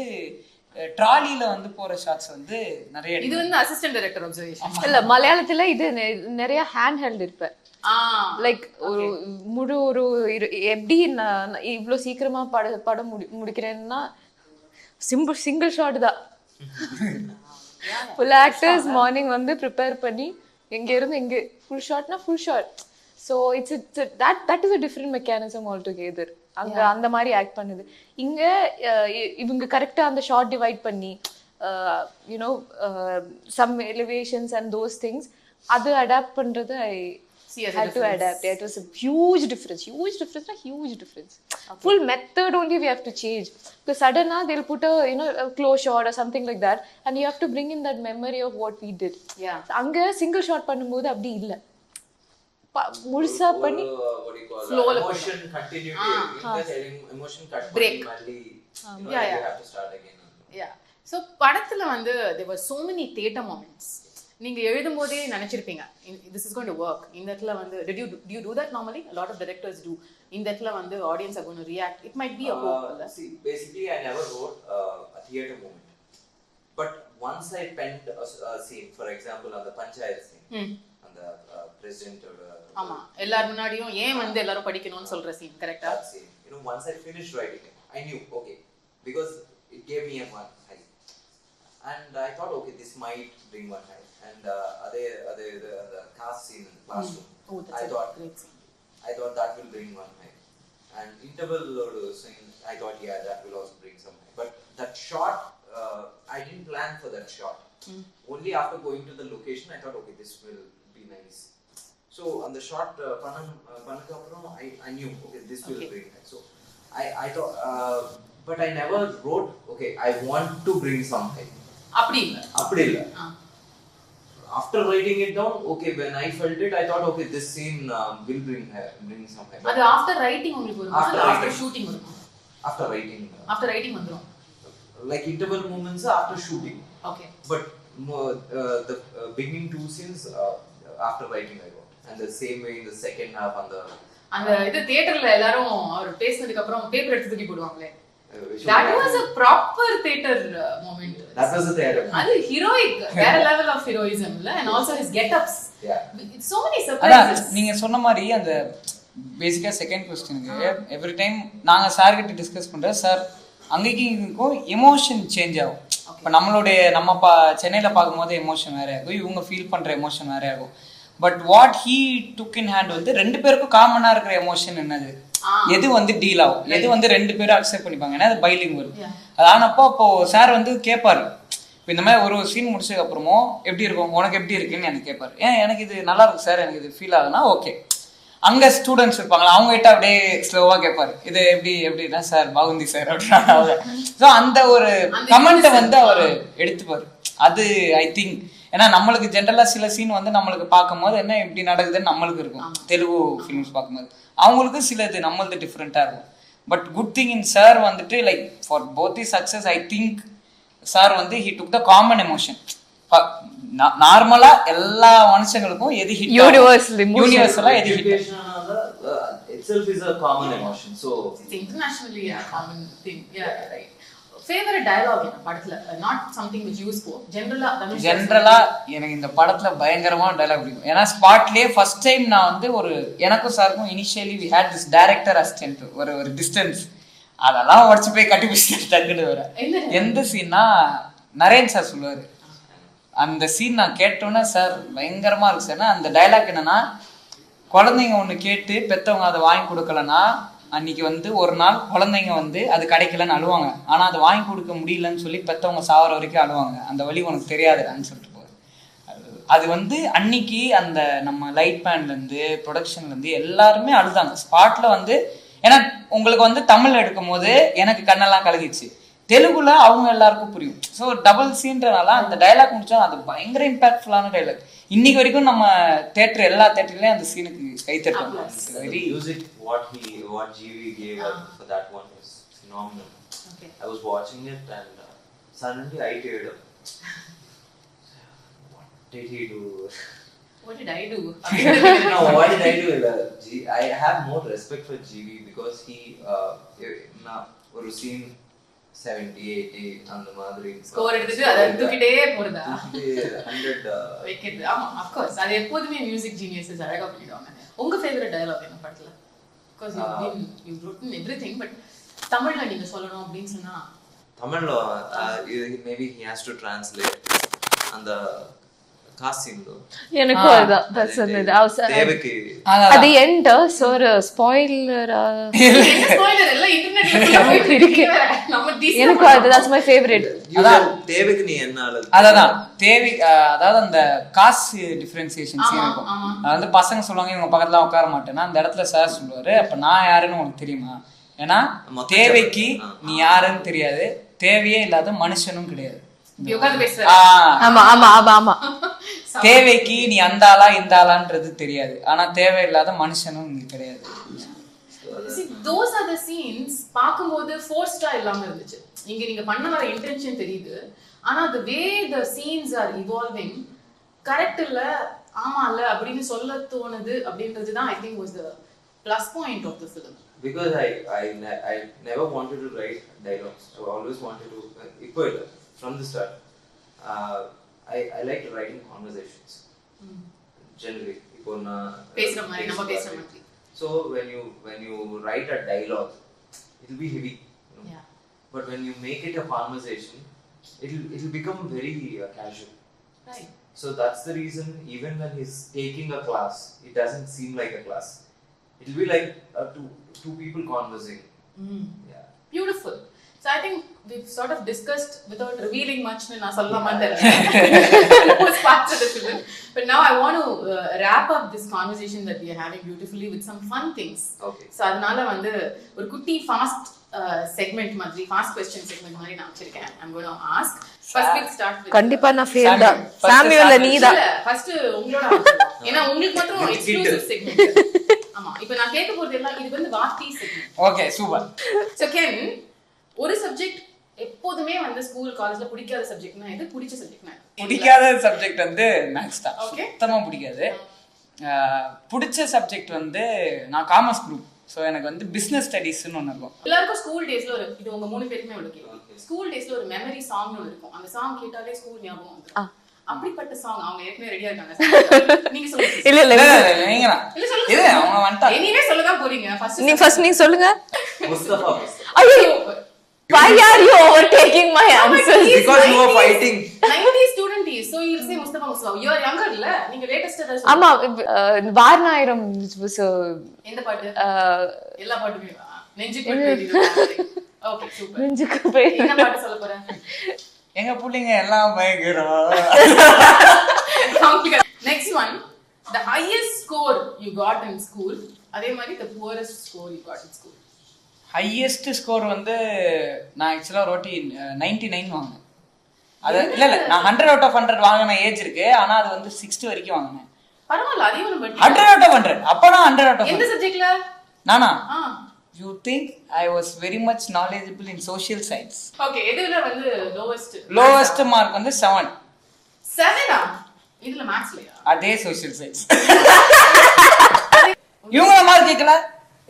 ட்ராலில வந்து போற ஷாட்ஸ் வந்து நிறைய. இது வந்து அசிஸ்டன்ட் டைரக்டர் அப்சர்வேஷன் இல்ல, மலையாளத்துல இது நிறைய ஹேண்ட் ஹெல்ட் இருப்பேன். லைக் ஒரு முழு ஒரு எப்படி நான் இவ்வளவு சீக்கிரமா படம் முடிக்கிறேன்னா சிங்கிள் ஷாட் தான். ஃபுல் ஆக்டர்ஸ் மார்னிங் வந்து ப்ரிப்பேர் பண்ணி எங்க இருந்து எங்க ஃபுல் ஷாட்னா full shot. So it's that is a different mechanism all together. அங்க அந்த மாதிரி ஆக்ட் பண்ணுது. இங்க இவங்க கரெக்டா அந்த ஷார்ட் டிவைட் பண்ணி you know some elevations and those things அது அடாப்ட் பண்றது I had to adapt. It was a huge difference. Full method only we have to change, because suddenly they'll put a close shot or something like that, and you have to bring in that memory of what we did. Anga single shot பண்ணும்போது அப்படி இல்ல, முழுசா பண்ணி flowல emotion continuity, emotion cut break mali you have to start again. So படத்துல வந்து there were so many theater moments. நீங்க எழுதும்போதே நினைச்சிருப்பீங்க this is going to work. இந்த இடத்துல வந்து did you do that normally? A lot of directors do. இந்த இடத்துல வந்து audience are going to react. It might be a hope. See, basically I never wrote a theater moment, but once I penned a scene, for example on the panchayat scene, on the president or ஆமா எல்லாரும் முன்னாடியும் ஏன் வந்து எல்லாரும் படிக்கணும்னு சொல்ற scene, correct? That scene, once I finished writing it, I knew okay, because it gave me a one high, and I thought okay, this might bring one high. And the cast scene in the classroom, I thought that will bring one high. And interval scene, I thought that will also bring some high. But that shot, I didn't plan for that shot. Only after going to the location, I thought okay, this will be nice. So on the shot Panakapram, I knew okay, this will bring high. So I thought, but I never wrote okay, I want to bring some high. அப்படி இல்ல. After writing it down, okay, when I felt it, I thought okay, this scene will bring some high. அது after writing உங்களுக்கு வருமா இல்ல after shooting வருமா? After writing வந்துரும். Like interval moments after shooting. Okay. But the beginning two scenes after writing I wrote, and the same way in the second half அந்த இது தியேட்டர்ல எல்லாரும் அவர் பேசினதுக்கு அப்புறம் பேப்பர் எடுத்து தூக்கி போடுவாங்களே. That was a proper theater moment. That was a theater. அது heroic, வேற level of heroism இல்ல, and also his get-ups. It's so many surprises. நீங்க சொன்ன மாதிரி அந்த பேசிக்கா செகண்ட் क्वेश्चनக்கு எவ்ரி டைம் நாங்க சார் கிட்ட டிஸ்கஸ் பண்றோம். சார் அங்கேயும் எமோஷன் சேஞ்ச் ஆகும். இப்போ நம்ம சென்னையில பார்க்கும்போது எமோஷன் வேற ஆகும், இவங்க ஃபீல் பண்ற எமோஷன் வேற ஆகும். But what he took in hand வந்து ரெண்டு பேருக்கும் காமனா இருக்கிற எமோஷன் என்னது, எது வந்து டீல் ஆகும், எது வந்து ரெண்டு பேரும் அக்செப்ட் பண்ணிப்பாங்க, ஏன்னா அது பைலிங்குவல். அது ஆனப்போ அப்போ சார் வந்து கேட்பாரு, இப்போ இந்த மாதிரி ஒரு சீன் முடிச்சதுக்கு அப்புறமும் எப்படி இருக்கும், உனக்கு எப்படி இருக்குன்னு எனக்கு கேட்பாரு. எனக்கு இது நல்லா இருக்கு சார், எனக்கு இது ஃபீல் ஆகுதுன்னா ஓகே. அங்கே ஸ்டூடெண்ட்ஸ் இருப்பாங்களா, அவங்க கிட்ட அப்படியே ஸ்லோவாக கேட்பாரு, இது எப்படின்னா சார் பாகுந்தி சார் அப்படின்னா. ஸோ அந்த ஒரு கமெண்ட்டை வந்து அவர் எடுத்துப்பாரு. அது ஐ திங்க் ஏன்னா நம்மளுக்கு ஜென்ரலாக சில சீன் வந்து நம்மளுக்கு பார்க்கும்போது என்ன எப்படி நடக்குதுன்னு நம்மளுக்கு இருக்கும், தெலுங்கு ஃபிலிம்ஸ் பார்க்கும்போது. அவங்களுக்கு சிலது நம்மளது டிஃப்ரெண்ட்டாக இருக்கும். But good thing in sir வந்துட்டு like for both the success I think sir வந்து he took the common emotion. நார்மலா எல்லா மனுஷங்களுக்கும் எது ஹிட், யூனிவர்சலா எது hit itself is a common emotion, so it's internationally a common thing. Right. Favorite dialogue in படத்துல, not something which you spoke, ஜெனரலா எனக்கு இந்த படத்துல பயங்கரமான டயலாக் பிடிக்கும். ஏன்னா ஸ்பாட்லயே ஃபர்ஸ்ட் டைம் நான் வந்து ஒரு எனக்கும் சாருக்கும் initially we had this director assistant ஒரு டிஸ்டன்ஸ், அதெல்லாம் உடச்சு போய் கட்டி பிடிச்சிட்டு டக்குன்னு வர. எந்த சீன்னா நரேன் சார் சொல்லுவாரு, அந்த சீன் நான் கேட்டோன்னே சார் பயங்கரமா இருக்கு சார். அந்த டைலாக் என்னன்னா, குழந்தைங்க ஒன்று கேட்டு பெற்றவங்க அதை வாங்கி கொடுக்கலன்னா அன்னைக்கு வந்து ஒரு நாள் குழந்தைங்க வந்து அது கிடைக்கலன்னு அழுவாங்க, ஆனால் அதை வாங்கி கொடுக்க முடியலன்னு சொல்லி பெற்றவங்க சாவர வரைக்கும் அழுவாங்க, அந்த வழி உனக்கு தெரியாதுன்னு சொல்லிட்டு போகுது. அது வந்து அன்னைக்கு அந்த நம்ம லைட் பேண்ட்லேருந்து ப்ரொடக்ஷன்லேருந்து எல்லாருமே அழுதாங்க ஸ்பாட்டில் வந்து. ஏன்னா உங்களுக்கு வந்து தமிழ் எடுக்கும் போது எனக்கு கண்ணெல்லாம் கலகிச்சு, தெலுங்குல அவங்க எல்லாருக்கும் புரியும். ஸோ டபுள் சீன்றனால அந்த டைலாக் முடிச்சா அது பயங்கர இம்பாக்ட்ஃபுல்லான டைலாக். இன்னைக்கு வரைக்கும் நம்ம தேட்டர் எல்லா தேட்டர்லயும் அந்த சீனுக்கு கை தட்டுவாங்க. The music what GV gave us for that one was phenomenal. Okay. I was watching it and suddenly I teared up. What did he do? What did I do? No, what did I do? I have more respect for GV because he ஒரு scene 70 80 அந்த மாதிரி score எடுத்துட்டு அத தூக்கிட்டே போறதா 100 வைக்கிறது. ஆமா of course அது எப்போதுமே மியூசிக் ஜீனியஸஸ் அழகா பண்ணிடுவாங்க. உங்க ஃபேவரட் டயலாக் என்ன படத்துல? because you've written everything but தமிழ்ல நீங்க சொல்லணும் அப்படினு சொன்னா தமிழ்ல maybe he has to translate அந்த காசிந்தோ எனக்கு அதான் சொன்னது தேவகி அது எண்ட் சோ ஒரு ஸ்பாயிலர் எல்லாம் இன்டர்நெட்ல இருக்கு. எனக்கு that's my favorite. அதான் தேவகி நீ என்னால அதான் தேவி அதாவது அந்த காசு டிஃபரன்சியேஷன் சீன் இருக்கும். அது வந்து பசங்க சொல்லுவாங்க இவங்க பக்கத்துல உட்கார மாட்டேன்னா அந்த இடத்துல சார் சொல்லுவாரு அப்ப நான் யாருன்னு உனக்கு தெரியுமா? ஏன்னா தேவைக்கு நீ யாருன்னு தெரியாது, தேவையே இல்லாத மனுஷனும் கிடையாது. ஆமா ஆமா ஆமா ஆமா தேவைக்கு நீ அந்த ஆளா இந்த ஆளான்றது தெரியாது, ஆனா தேவையில்லாத மனுஷனும் இங்க கிடையாது. those are the scenes பாக்கும்போது ஃபோர்ஸ்டா இல்லாம இருந்துச்சு. இங்க நீங்க பண்ண வர இன்டென்ஷன் தெரியுது, ஆனா the way the scenes are evolving correct இல்ல ஆமா இல்ல அப்படின்னு சொல்ல தோணுது அப்படின்றது தான் I think was the plus point of the film. Because I never wanted to write dialogues. I always wanted to from the start. I like writing conversations. Generally, இப்போ நான் பேசுற மாதிரி நம்ம பேசுற மாதிரி. So when you write a dialogue, it will be heavy, you know? Yeah. But when you make it a conversation, it will become very casual. Right. So that's the reason even when he's taking a class, it doesn't seem like a class. It will be like two people conversing. Yeah. Beautiful. So I think we've sort of discussed without revealing much na sollama therilla most parts of the film, but now I want to wrap up this conversation that we are having beautifully with some fun things. Okay. So adanal vandu or kutti fast segment madri fast question segment mari na vechirken. I'm going to ask first we'll start with கண்டிப்பா நான் fail தான். சாமியூல்ல நீதான் first உங்களோட ஏனா உங்களுக்கு மட்டும் exclusive segment. ஆமா இப்போ நான் கேட்க போறது எல்லாம் இது வந்து வாத்தி segment. Okay, super. So Ken, ஒரு சப்ஜெக்ட் எப்போதுமே வந்து ஸ்கூல் காலேஜ்ல பிடிக்காத சப்ஜெக்ட்னா எது, பிடிச்ச சப்ஜெக்ட்னா பிடிக்காத சப்ஜெக்ட் வந்து மேத்ஸ் தான். Okay. சுத்தமா பிடிக்காது. பிடிச்ச சப்ஜெக்ட் வந்து நான் காமர்ஸ் குரூப். ஸோ எனக்கு வந்து பிஸ்னஸ் ஸ்டடீஸ்னு ஒன்று இருக்கும். எல்லாருக்கும் ஸ்கூல் டேஸ்ல ஒரு இது உங்க மூணு பேருக்குமே ஒரு கேள்வி. ஸ்கூல் டேஸ்ல ஒரு மெமரி சாங்னு ஒன்று இருக்கும். அந்த சாங் கேட்டாலே ஸ்கூல் ஞாபகம் வந்துடும். அப்படிப்பட்ட சாங் அவங்க ஏற்கனவே ரெடியா இருக்காங்க. நீங்க சொல்லுங்க. இல்ல இல்ல நீங்க இல்ல அவங்க வந்துட்டாங்க. எனிவே சொல்ல தான் போறீங்க. ஃபர்ஸ்ட் நீங்க சொல்லுங்க. முஸ்தபா. ஐயோ why are you overtaking my answer? Because you are fighting 90 student is so you say Mustafa you are younger இல்ல, நீங்க லேட்டஸ்டா தான் ஆமா வாரணாயிரம் எந்த பாட்டு? எல்லா பாட்டுமே நெஞ்சுக்கு எழுதிது. Okay super. நெஞ்சுக்கு என்ன பாட்டு சொல்ல போறேன்? எங்க புள்ளைங்க எல்லாம் பயங்கரம். Next one, the highest score you got in school, அதே மாதிரி the poorest score you got in school. Highest score வந்து நான் ஆக்சுவலாக ரோட்டி 99 வாங்கினேன். அது இல்லை நான் 100 out of 100 வாங்கின ஏஜ் இருக்கு, ஆனால் அது வந்து 60 வரைக்கும் வாங்கினேன். பரவாயில்ல, அதே ஒரு 100 out of 100. அப்போ நான் 100 out of 100. எந்த சப்ஜெக்ட்ல? நானா? You think I was very much knowledgeable in social science. Okay, எதுல வந்து லோவஸ்ட் மார்க் வந்து 7. 7ஆ? இதுல மேத்ஸ்லயா? அதே சோஷியல் சயின்ஸ். இவங்க மார்க் கேட்கல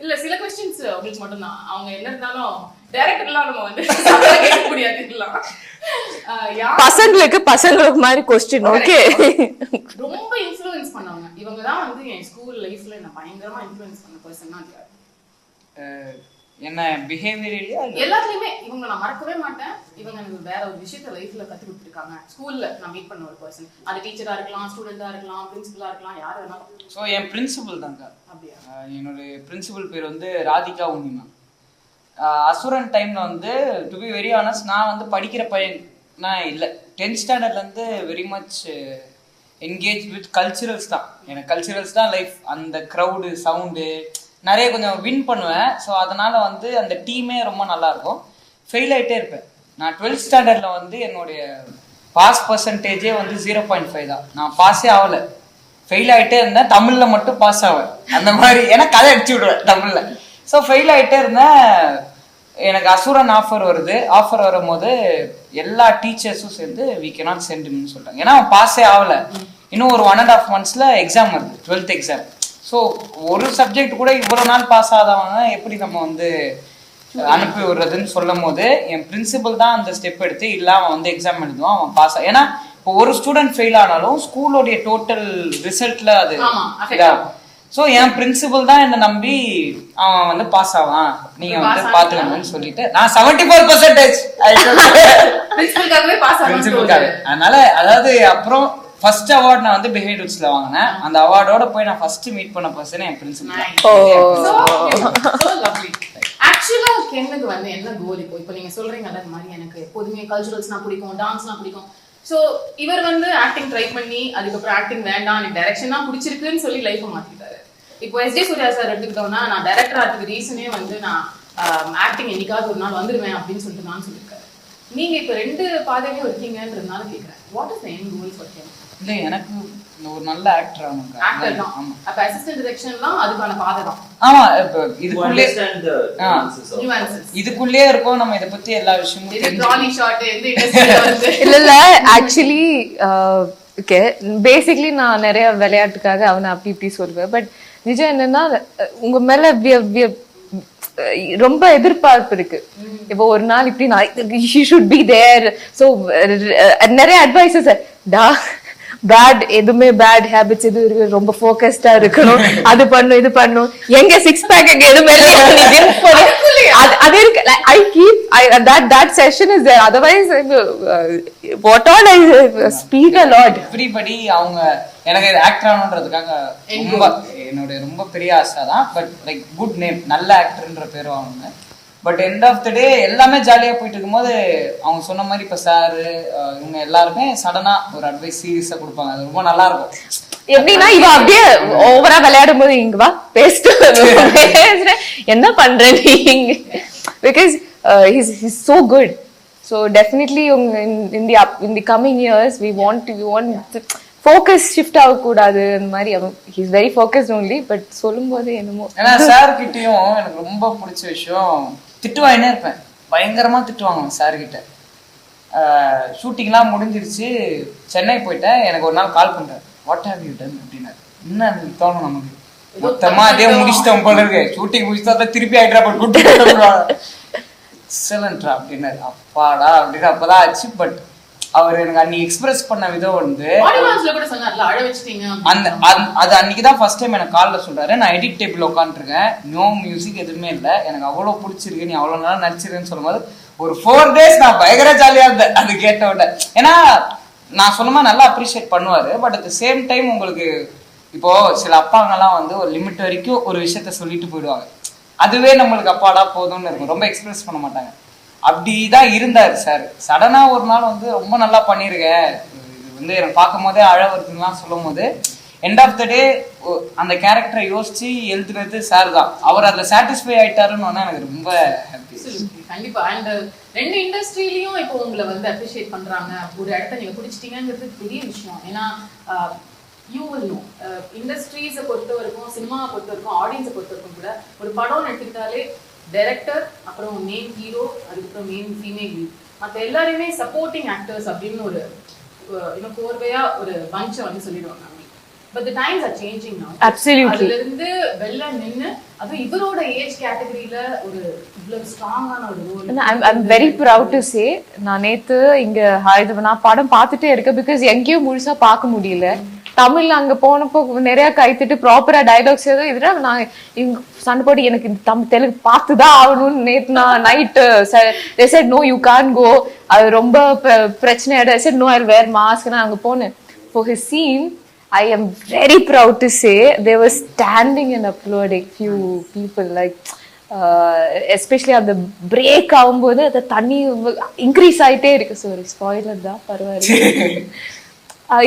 இல்ல, சில क्वेश्चंस உங்களுக்கு மட்டும் தான். அவங்க என்ன இருந்தாலும் டைரக்டர்லாம் நம்ம வந்து சவால் கேட்க முடியாது இல்ல. பசங்களுக்கு மாதிரி क्वेश्चन. ஓகே, ரொம்ப இன்ஃப்ளூயன்ஸ் பண்ணவங்க இவங்க தான் வந்து என் ஸ்கூல் லைஃப்ல நான் பயங்கரமா இன்ஃப்ளூயன்ஸ் பண்ண பர்சன் தான் யார்? என்ன பிஹேவியரலியா எல்லாத்துலயுமே இவங்க நான் மறக்கவே மாட்டேன். இவங்க எனக்கு வேற ஒரு விஷயத்தை லைஃப்ல கத்து கொடுத்துருக்காங்க. ஸ்கூல்ல நான் மீட் பண்ண ஒரு பர்சன், அது டீச்சரா இருக்கலாம், ஸ்டூடெண்டா இருக்கலாம், பிரின்சிபலா இருக்கலாம், யார் வேணாலும். ஸோ என் பிரின்சிபல் தாங்க. அப்படியா? என்னோட பிரின்சிபல் பேர் வந்து ராதிகா உன்னிமா. அசுரன் டைம்ல வந்து டு பி வெரி ஆனஸ்ட் நான் வந்து படிக்கிற பையன் நான் இல்லை. 10th ஸ்டாண்டர்ட்லேருந்து very much engage with culturals தான். எனக்கு கல்ச்சுரல்ஸ் தான் லைஃப். அந்த க்ரௌடு சவுண்டு நிறைய கொஞ்சம் வின் பண்ணுவேன். ஸோ அதனால் வந்து அந்த டீமே ரொம்ப நல்லாயிருக்கும். ஃபெயில் ஆகிட்டே இருப்பேன். நான் 12th ஸ்டாண்டர்ட்ல வந்து என்னுடைய பாஸ் பர்சன்டேஜே வந்து 0.5 தான். நான் பாஸே ஆகல, ஃபெயில் ஆகிட்டே இருந்தேன். தமிழில் மட்டும் பாஸ் ஆவேன் அந்த மாதிரி, ஏன்னா கதை அடிச்சு விடுவேன் தமிழில். ஸோ ஃபெயில் ஆகிட்டே இருந்தேன். எனக்கு அசுரன் ஆஃபர் வருது. ஆஃபர் வரும்போது எல்லா டீச்சர்ஸும் சேர்ந்து வி கேனாட் சென்ட் ஹிம்னு சொல்லிட்டாங்க. ஏன்னா அவன் பாஸே ஆகலை. இன்னும் ஒரு 1.5 months எக்ஸாம் வருது, 12th எக்ஸாம். ஸோ ஒரு சப்ஜெக்ட் கூட இவ்வளோ நாள் பாஸ் ஆகாதவங்க எப்படி நம்ம வந்து அனுப்பி விடுறதுன்னு சொல்லும் போது என் பிரின்சிபல் தான் அந்த ஸ்டெப் எடுத்து, இல்லை அவன் வந்து எக்ஸாம் எழுதுவான், அவன் பாஸ். ஏன்னா இப்போ ஒரு ஸ்டூடெண்ட் ஃபெயில் ஆனாலும் ஸ்கூலோடைய டோட்டல் ரிசல்ட்ல அது இதாகும். ஸோ என் பிரின்சிபல் தான் என்னை நம்பி அவன் வந்து பாஸ் ஆவான், நீங்க வந்து பாத்துக்கணும்னு சொல்லிட்டு நான் 74% பிரின்சிபலுக்காக. அதனால அதாவது அப்புறம் ஃபர்ஸ்ட் அவார்ட் நான் வந்து பிஹேவியர்ஸ்ல வாங்கினேன். அந்த அவார்டோட போய் நான் ஃபர்ஸ்ட் மீட் பண்ண பர்சன் என் பிரின்சிபல். ஆக்சுவலா கென்னுக்கு வந்து என்ன கோல்? இப்போ நீங்க சொல்றீங்க அந்த மாதிரி எனக்கு எப்போதுமே கல்ச்சுரல்ஸ்னா பிடிக்கும், டான்ஸ்னா பிடிக்கும். ஸோ இவர் வந்து ஆக்டிங் ட்ரை பண்ணி அதுக்கப்புறம் ஆக்டிங் வேண்டாம், எனக்கு டைரக்ஷன் தான் பிடிச்சிருக்குன்னு சொல்லி லைஃப்பை மாத்திட்டாரு. இப்போ எஸ்டி சூர்யா சார் எடுத்துக்கிட்டோம்னா, நான் டைரக்டர் ஆகிறதுக்கு ரீசனே வந்து நான் ஆக்டிங் என்னைக்காவது ஒரு நாள் வந்துருவேன் அப்படின்னு சொல்லிட்டு நான் சொல்லியிருக்காரு. நீங்க இப்போ 2 பாதையிலும் இருக்கீங்கன்றதுனால கேட்குறேன், what is the end goal for him? இல்லை, எனக்கு ஒரு நல்ல ஆக்டர் ஆகணும். ஆக்டர் தான். அப்ப அசிஸ்டன்ட் டைரக்ஷன்லாம் அதுக்கான பாதை தான். ஆமா, இப்போ இதுக்குள்ளே இருக்கோம் நம்ம. இதை பத்தி எல்லா விஷயமும் இல்ல இல்ல ஆக்சுவலி ஓகே, பேசிக்லி நான் நிறைய விளையாட்டுக்காக அவனை அப்படி இப்படி சொல்லுவேன். பட் நிஜம் என்னன்னா, உங்க மேல ரொம்ப எதிர்பார்ப்பு இருக்கு. இப்போ ஒரு நாள் இப்படி நான் he should be there. So நிறைய அட்வைசஸ், டா பேட் எதுவுமே பேட் ஹேபிட்ஸ் எது இருக்கு, ரொம்ப ஃபோக்கஸ்டா இருக்கணும், அது பண்ணும் இது பண்ணும், எங்க 6 pack எங்க எதுவுமே அது இருக்கு. I keep that session is there. Otherwise what all I speak a lot. Everybody அவங்க எனக்கு ஆக்டர் ஆகணுன்றதுக்காக ரொம்ப பெரிய ஆசை தான். பட் லைக் குட் நேம், நல்ல ஆக்டர்ன்ற பேரும் அவங்க. பட் எண்ட் ஆஃப் த டே எல்லாமே ஜாலியாக போயிட்டு இருக்கும்போது அவங்க சொன்ன மாதிரி இப்போ சார் இவங்க எல்லாருமே சடனா ஒரு அட்வைஸ் சீரியஸாக கொடுப்பாங்க. அது ரொம்ப நல்லா இருக்கும். எப்படின்னா இவ அப்படியே ஓவரா விளையாடும் போது இங்க வா பேசிட்டு என்ன பண்ற நீங்க, because he's so good. So definitely in the coming years we want focus shift ஆகக்கூடாது அந்த மாதிரி. he's very focused only. But சொல்லும் போது என்னமோ, ஏன்னா சார் கிட்டயும் எனக்கு ரொம்ப பிடிச்ச விஷயம், திட்டுவாயினே இருப்பேன், பயங்கரமா திட்டுவாங்க சார் கிட்ட. ஷூட்டிங்லாம் முடிஞ்சிருச்சு, சென்னை போயிட்டேன். எனக்கு ஒரு நாள் கால் பண்றேன், வாட் ஹேவ் யூ டன் அப்படின்னாரு. என்ன தோணும் நமக்கு, மொத்தமா அதே முடிச்சிட்டோம் போல இருக்கு, ஷூட்டிங் முடிச்சுட்டா திருப்பி ஆயிட்டா எக்ஸலன்ட்ரா அப்படின்னாரு. அப்பாடா அப்படின்னு அப்பதான் ஆச்சு. பட் அவர் எனக்கு அன்னைக்கு எக்ஸ்பிரஸ் பண்ண விதம் வந்து அது அன்னைக்குதான் ஃபர்ஸ்ட் டைம் எனக்கு காலில் சொல்றாரு. நான் எடிட் டேபிள் உட்காந்துருக்கேன், நோ மியூசிக் எதுவுமே இல்லை, எனக்கு அவ்வளோ பிடிச்சிருக்கு, நீ அவ்வளோ நல்லா நடிச்சிருக்குன்னு சொல்லும்போது ஒரு 4 days நான் பயங்கர ஜாலியா இருந்தேன் அது கேட்ட உடனே. ஏன்னா நான் சொன்னமா நல்லா அப்ரிஷியேட் பண்ணுவாரு. But at the same time உங்களுக்கு இப்போ சில அப்பாங்கெல்லாம் வந்து ஒரு லிமிட் வரைக்கும் ஒரு விஷயத்த சொல்லிட்டு போயிடுவாங்க, அதுவே நம்மளுக்கு அப்பாடா போதும்னு இருக்கும், ரொம்ப எக்ஸ்பிரஸ் பண்ண மாட்டாங்க. அப்படிதான் இருந்தாரு சார். சடனா ஒரு நாள் வந்து ரொம்ப நல்லா பண்ணிருக்கேன், இது வந்து எனக்கு பார்க்கும் போதே அழ வருதுலாம் சொல்லும் போது எண்ட் ஆஃப் த டே அந்த கேரக்டரை யோசிச்சு எழுதுறது சார் தான். அவர் அதுல சாட்டிஸ்ஃபை ஆயிட்டாருன்னு எனக்கு ரொம்ப ஹாப்பி. கண்டிப்பா. அண்ட் 2 இண்டஸ்ட்ரியிலயும் இப்போ உங்களை வந்து அப்ரிஷியேட் பண்றாங்க, ஒரு இடத்த நீங்க பிடிச்சிட்டீங்கிறது பெரிய விஷயம். ஏன்னா யூ வில் நோ, இண்டஸ்ட்ரீஸை பொறுத்த வரைக்கும், சினிமாவை பொறுத்த வரைக்கும், ஆடியன்ஸை பொறுத்த வரைக்கும் கூட ஒரு படம் எடுத்துக்கிட்டாலே டைரக்டர், அப்புறம் மெயின் ஹீரோ, அதுக்கப்புறம் மெயின் ஃபீமேல் லீட், மற்ற எல்லாருமே சப்போர்ட்டிங் ஆக்டர்ஸ் அப்படின்னு ஒரு இன்னும் கோர்வையா ஒரு பஞ்சை வந்து சொல்லிடுவாங்க. But the times are changing now. Absolutely. அதுல இருந்து வெல்ல நின்னு அது இவரோட ஏஜ் கேட்டகரியில ஒரு இவ்வளவு ஸ்ட்ராங்கான ஒரு role. I'm very proud to say, நான் நேத்து இங்க நான் படம் பார்த்துட்டே இருக்கேன். பிகாஸ் எங்கேயும் முழுசா பார்க்க முடியல. தமிழ்ல அங்க போனப்போ நிறைய கைத்திட்டு ப்ராப்பரா டைலாக்ஸ் ஏதோ இதுல நான் இங்க சண்டை போட்டு எனக்கு இந்த தெலுங்கு பார்த்துதான் ஆகணும்னு நேத்து நான் night they said no you can't go, அது ரொம்ப பிரச்சனை ஆயிடும். I said no I'll wear mask. நான் அங்க போனேன். For his scene I am very proud to say they were standing and applauding few people, like especially at the break ஆகும்போது அந்த தண்ணி இன்க்ரீஸ் ஆயிட்டே இருக்கு. சாரி ஸ்பாயிலர் தான், பரவாயில்ல.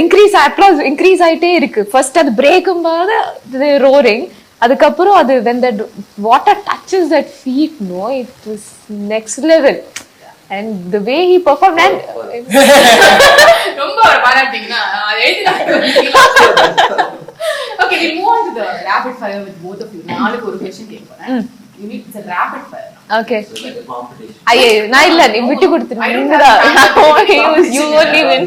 இன்க்ரீஸ் ஆயிட்டே இருக்கு. ஃபர்ஸ்ட் அது பிரேக்கும் போது ரோரிங், அதுக்கப்புறம் அது when the water touches that feet, no, it was next level. and the way he performed and ரொம்ப பாராட்டிங்கன்னா அது எழுதி. Okay, we'll move on to the rapid fire with both of you. நாளைக்கு ஒரு question கேட்க போறேன். You need it's a rapid fire. Okay. So like a competition. ஐயே நான் இல்ல நீ விட்டு கொடுத்துரு. நீங்கடா. You only win.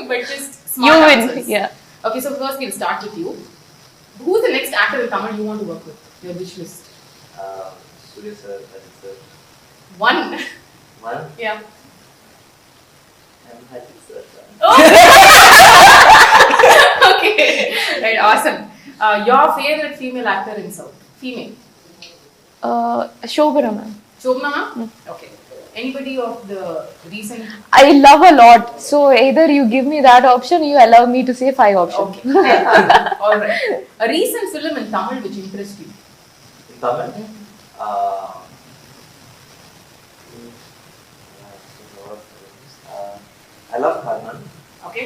But just You smart win. answers. Yeah. Okay, so first we'll start with you. Who's the next actor in Tamil you want to work with? Your wish list. Surya sir, Ajit sir. One. Yeah. And Ajit sir. Okay. Right, awesome. Your favorite female actor in South? Female. Shobana ma'am. Shobana ma'am? Okay. Anybody of the recent? I love a lot. So either you give me that option, you allow me to say 5 options. Okay. All right. A recent film in Tamil which impressed you? In Tamil? I love Karunas. Okay.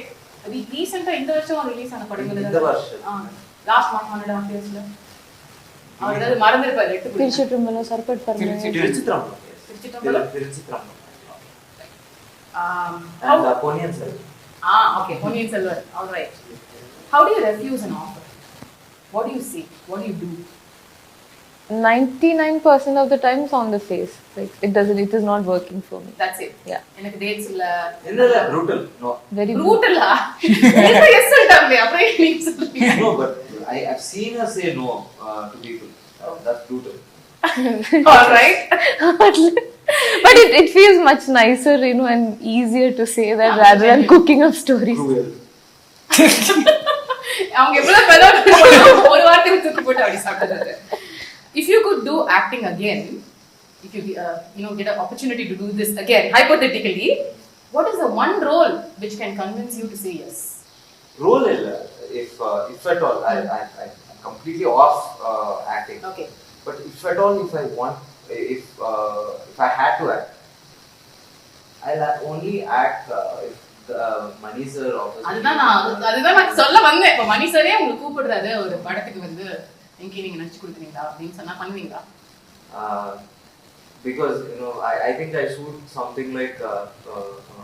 Recent இந்த வருஷம் release ஆன படங்கள் இந்த வருஷம். Last 1.5 yearsல. அவர் ஏதாவது மறந்துருப்பாரு எட்டு திருச்சிற்றம்பலம் சர்பட் பர்மனே. திருச்சிற்றம்பலம். திருச்சிற்றம்பலம். And Ponniyin Selvan. Okay. Ponniyin Selvan. All right. How do you refuse an offer? What do you say? What do you do? 99% of the times on the face. Like it is not working for me. That's it. Yeah. எனக்கு dates இல்ல. இல்ல brutal. No. Very brutal. என்ன yes சொல்றாங்க அப்புறம் நீ சொல்றீங்க. No, but I've seen her say no to people. That's brutal. All right. But it feels much nicer, you know, and easier to say that rather than cooking up stories. Cruel. அவங்க எவ்வளவு பெரிய ஒரு வார்த்தை தூக்கி போட்டு அப்படி சாப்பிட்டாரு. If you could do acting again, if you get an opportunity to do this again, hypothetically, what is the one role which can convince you to say yes? Role illa. If at all, I'm completely off acting. Okay. But if at all, if I had to act, I'll only act if Mani sir offers. அதுதான் நான் சொல்ல வந்தேன். இப்ப மணி சரே உங்களுக்கு கூப்பிடுறாரு ஒரு படத்துக்கு வந்து எங்க நீங்க நடிச்சு கொடுக்குறீங்களா அப்படின்னு சொன்னா பண்ணுவீங்களா? Because I think I shoot something like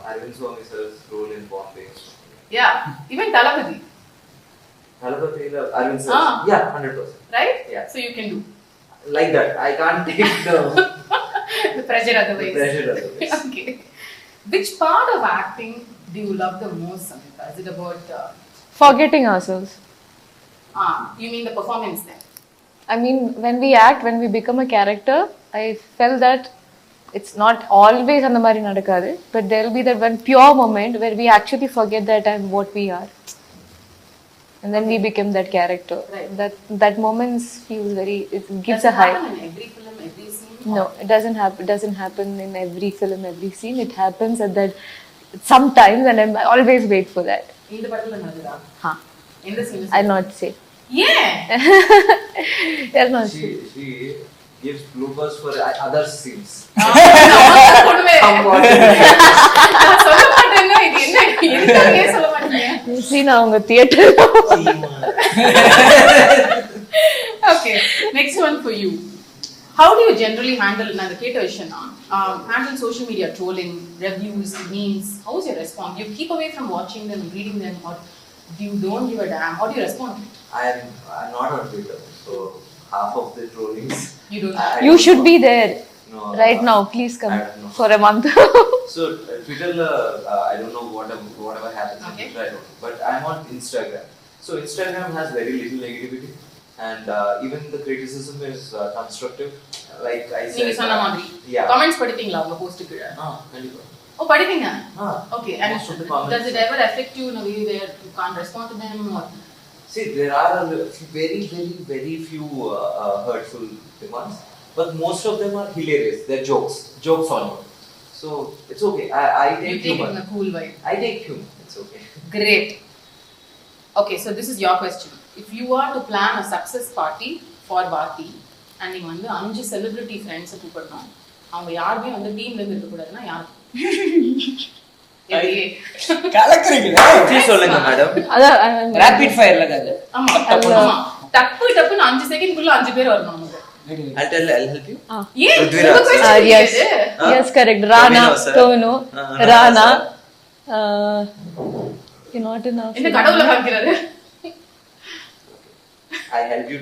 Arvind Swamy sir's role in Bombay. Yeah, even Talapati. Arvind sir. Yeah, 100%. Right? Yeah. So you can do. Like that. I can't take the pressure otherwise. The pressure otherwise. Okay. Which part of acting do you love the most, Samyuktha? Is it about Forgetting ourselves. You mean the performance then? I mean, when we act, when we become a character, I felt that it's not always அந்த மாதிரி நடக்காது, but there will be that one pure moment where we actually forget that I'm what we are, and then we become that character. Right. That moment feels it gives Does a high. It happen in every film, every scene? No, it doesn't happen. It doesn't happen in every film, every scene. It happens at that sometimes, and I always wait for that. இந்த படத்துல நடக்குதா? Ha. எந்த scene? I'll not say. Yeah. I'll not say. She gives bloopers for other scenes. சொல்ல மாட்டேன்னா இது என்ன எதுக்காக சொல்ல மாட்டீங்க? See நான் உங்க theatre. Okay, next one for you. How do you generally handle na the question handle social media trolling, reviews, memes? How is your response? You keep away from watching them, reading them, or do you don't give a damn? How do you respond? I'm not on Twitter, so half of the trollings. You don't. You should be there. No, right now. Please come for a month. So Twitter, I don't know whatever happens on Twitter, I don't know. But I'm on Instagram. So Instagram has very little negativity, and even the criticism is constructive. Like I said. நீங்க சொன்ன மாதிரி. Yeah. Comments படிப்பீங்களா உங்க post கீழ? கண்டிப்பா. Oh, படிப்பீங்க? Okay. And does it ever affect you in a way where you can't respond to them or? See, there are very, very, very few hurtful remarks, but most of them are hilarious. They're jokes on it. So it's okay. I take you take humor. it in a cool way. I take humor. It's okay. Great. Okay, so this is your question. If you are to plan a success party for Vaathi, and நீங்க வந்து 5 celebrity friends கூப்பிடணும், அவங்க யாருமே வந்து டீம்ல இருந்து இருக்க கூடாதுன்னா யார்? கலக்குறீங்களா? சொல்லுங்க மேடம். அதான் ரேபிட் ஃபயர்ல அது. ஆமா. டப்பு டப்புன்னு 5 செகண்ட்க்குள்ள 5 பேர் வரணும் நமக்கு. I'll help you. Yeah, Yes. Yes, correct. Rana, Tonu, Rana. You're not enough. இந்த கடவுள காமிக்கிறாரு. I help you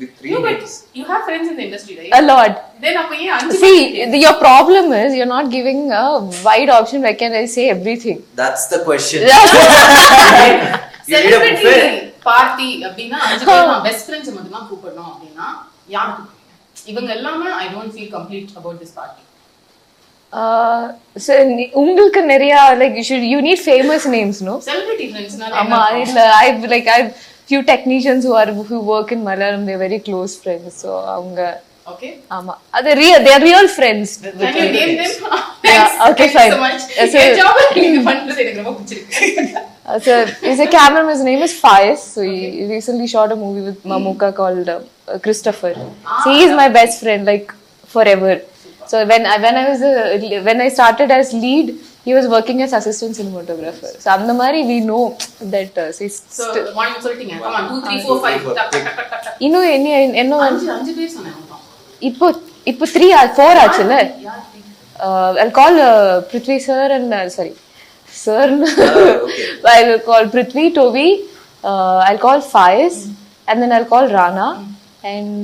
with 3 No, but minutes. you have friends in the industry, right? A lot. Then அப்ப ஏன் 5 See, your problem is you're not giving a wide option. Where can I say everything? That's the question. Celebrity party அப்படினா 5 பேர் நான் best friends மட்டும் தான் கூப்பிடணும் அப்படினா யார் கூப்பிடுவீங்க? இவங்க எல்லாமே I don't feel complete about this party. So உங்களுக்கு நிறைய like you need famous names, no? Celebrity friends na. ஆமா இல்ல I've few technicians who work in Malayalam, they're very close friends, so அவங்க Okay. ஆமா அது they're real friends. Can you name them? Yeah, okay, fine. So much. Your job நீங்க பண்றது எனக்கு ரொம்ப பிடிச்சிருக்கு. So he's a cameraman, his name is Faiz, so he recently shot a movie with Mamuka called Christopher. So he is my best friend like forever. So when I started as lead, he was working as assistant cinematographer. So அந்த மாதிரி we know that so one சொல்லிட்டீங்க. Come on 2 3 4 5 டக் டக் டக் டக். இன்னும் என்ன 5 பேர் சொன்னேன் மொத்தம். இப்போ 3 4 ஆச்சுல. I'll call Prithvi sir and sorry sir. Okay. I'll call Prithvi, Toby, I'll call Faiz, and then I'll call Rana, and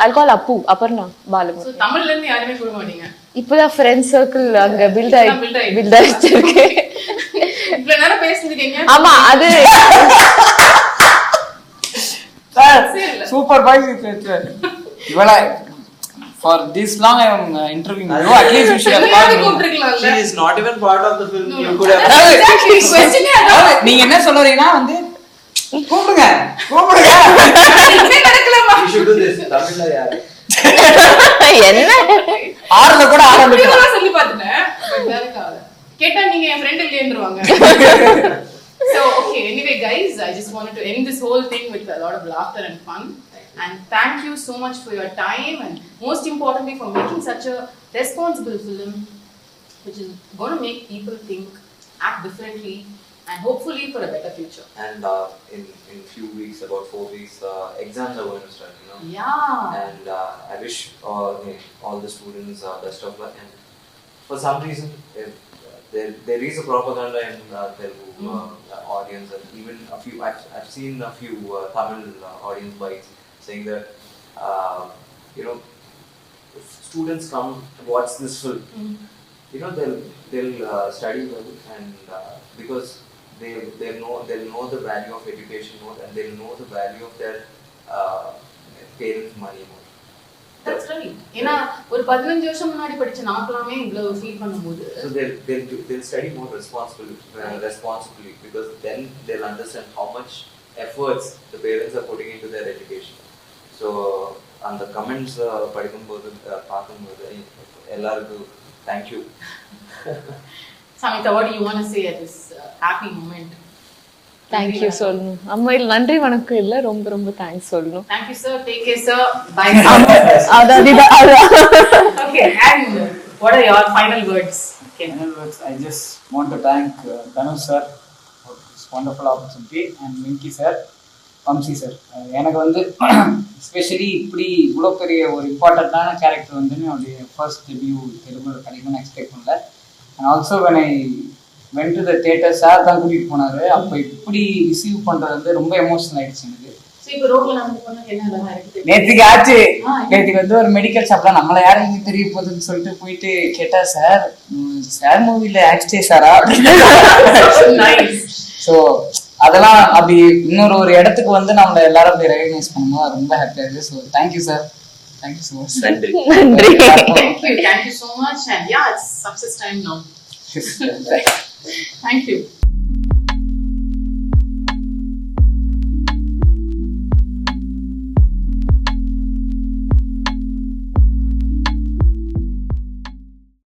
I'll call Aparna, Balam. So தமிழ்ல இருந்து யாருமே கூப்பிட மாட்டீங்க. இப்போதான் friend circle அங்க build ஆயிருக்கு. இவ்வளவு நேரம் பேசினதுக்கு என்ன? ஆமா அது சூப்பர் பாய் இவளா for this long I am interviewing you, at least you should have called me. She is not even part of the film. No. You could have. Exactly. Question நீங்க என்ன சொல்றீங்கன்னா வந்து கூப்பிடுங்க என்ன நடக்கலமா? You should do this. தமிழ்ல யாரு? என்ன ஆறுல கூட ஆரம்பிக்கலாம். நான் சொல்லி பார்த்தேன். பட் வேறக்கால. கேட்டா நீங்க என் friend இல்லையேன்றுவாங்க. So okay, anyway guys, I just wanted to end this whole thing with a lot of laughter and fun. And thank you so much for your time and most importantly for making such a responsible film which is going to make people think, act differently and hopefully for a better future. And in few weeks, about 4 weeks, exams are going to start, you know. Yeah. And I wish all the students best of luck. And for some reason, there is a propaganda in Telugu audience, and even a few. I've seen a few Tamil audience bites saying that if students come and watch this film, they'll study well, and because they'll know the value of education more, and they'll know the value of their parents' money more. That's right. ஏனா ஒரு 15 வருஷம் முன்னாடி படிச்ச நாமக்கலாமே இவ்வளவு feel பண்ணும்போது so they'll study more responsibly because then they'll understand how much efforts the parents are putting into their education. So on the comments படிக்கும்போது பாக்கும்போது எல்லாருக்கும் thank you. Samyuktha, what do you want to say at this happy moment? Thank you சொல்லணும். அம்மா இல்ல நன்றி வணக்கம் இல்ல ரொம்ப ரொம்ப தேங்க்ஸ் சொல்லணும். Thank you sir, take care sir, bye. Okay, and what are your final words? Final words, I just want to thank Karunas sir for this wonderful opportunity and Venky sir, Vamsi sir. எனக்கு வந்து specially இப்படி இவ்வளோ பெரிய ஒரு இம்பார்ட்டண்ட்டான character வந்து என்னுடைய first debut தெலுங்குல கிடைக்கும்னு எக்ஸ்பெக்ட் பண்ணல. And also when I went to the theater, sir தான் கூட்டிகிட்டு போனார். அப்போ இப்படி ரிசீவ் பண்ணுறது வந்து ரொம்ப எமோஷனல் ஆகிடுச்சு எனக்கு. நேற்றுக்கு ஆச்சு. நேற்றுக்கு வந்து ஒரு மெடிக்கல் ஷாப்ல நம்மளை யாரும் இங்கே தெரிய போகுதுன்னு சொல்லிட்டு போயிட்டு கேட்டா சார் மூவில ஆக்டே சாரா அப்படின்னு. ஸோ அதெல்லாம் அப்படி இன்னொரு ஒரு இடத்துக்கு வந்து நம்மளை எல்லாரும் அப்படி ரெகக்னைஸ் பண்ணும்போது ரொம்ப ஹாப்பியாக இருக்குது. So thank you sir. Thank you so much. நன்றி. Thank you so much, and yeah, it's success time now. Thank you.